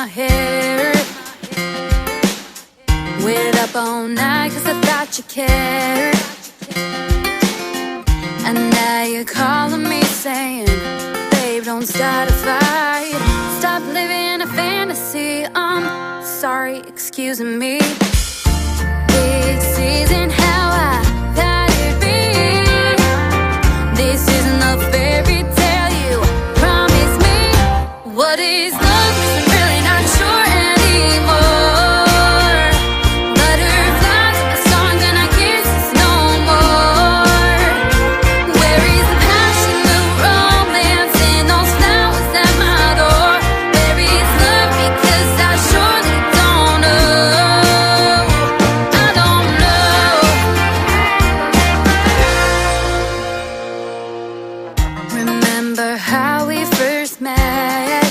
my hair. Waited up all night 'cause I thought you cared. And now you're calling me saying, babe, don't start a fight. Stop living a fantasy. I'm sorry, excusing me. This isn't how I thought it'd be. This isn't the fairy tale you promised me. What is love? 'Cause I'm really not sure anymore. Butterflies in my song and I kiss us no more. Where is the passion, the romance, and those flowers at my door? Where is love? Because I surely don't know. I don't know. Remember how we first met?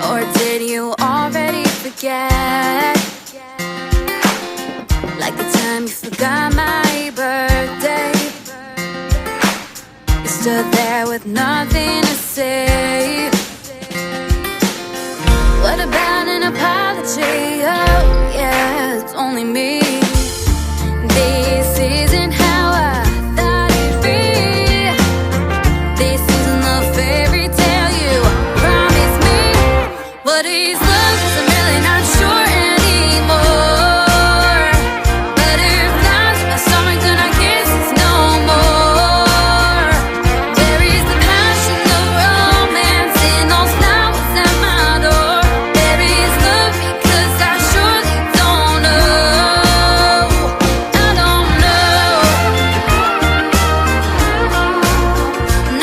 Or did you already forget? Like the time you forgot my birthday. You stood there with nothing to say. What about an apology? Oh yeah, it's only me. This isn't how I thought it'd be. This isn't the fairy tale you promised me. What is love? 'Cause I'm really not sure anymore. Butterflies in my stomach and I kiss us no more. Where is the passion, the romance, and those flowers at my door? Where is love? Because I surely don't know. I don't know.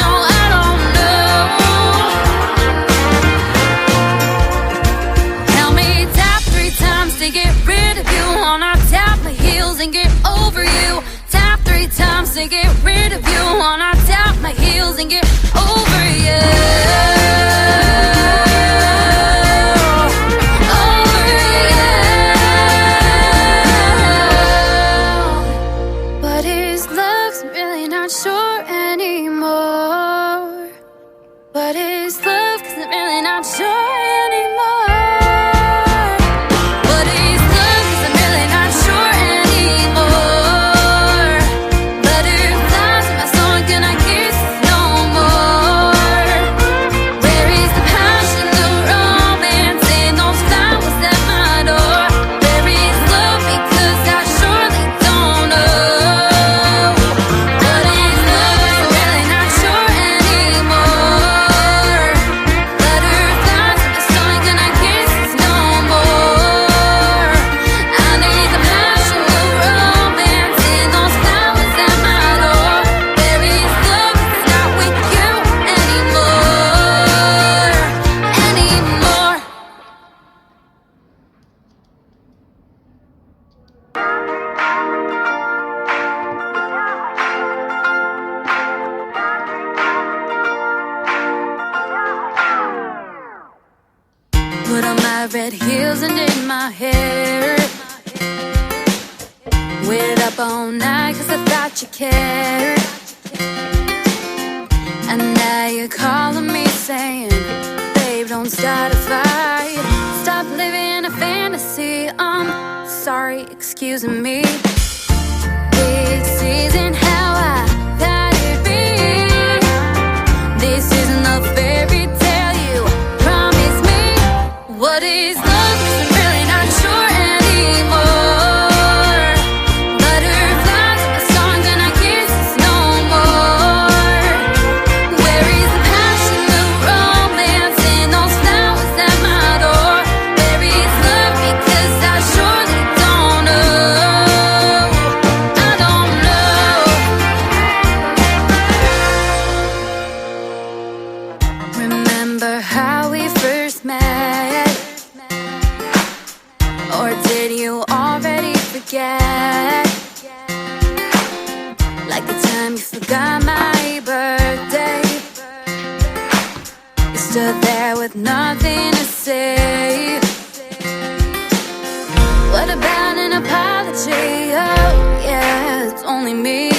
No, I don't know. Tell me tap 3 times to get rid of you. Wanna tap my heels and get over you. Tap 3 times to get rid of you. Wanna tap my heels and get over you. Over you. What is love? 'Cause I'm really not sure anymore. What is love? 'Cause I'm really not sure anymore. What is love? 'Cause I'm really not sure anymore. Butterflies in my stomach and I kiss us no more. Where is the passion, the romance, and those flowers at my door? Where is love? Because I surely don't know. What is love? 'Cause I'm really not sure anymore. Butterflies in my stomach and I kiss us no more. I need the passion, the romance, and those flowers at my door. Where is love? It's not with you anymore. Anymore. Put on my red heels and did my hair. Waited up all night 'cause I thought you cared. And now you're calling me saying, babe, don't start a fight. Stop living a fantasy. I'm sorry, excusing me. This isn't how I thought it'd be. This isn't the fairy tale you promised me. What is love? 'Cause I'm really not sure anymore. Butterflies in my song and I kiss us no more. Where is the passion, the romance, and those flowers at my door? Where is love? Because I surely don't know. I don't know. Remember how we first met? Or did you already forget? Like the time you forgot my birthday. You stood there with nothing to say. What about an apology? Oh yeah, it's only me.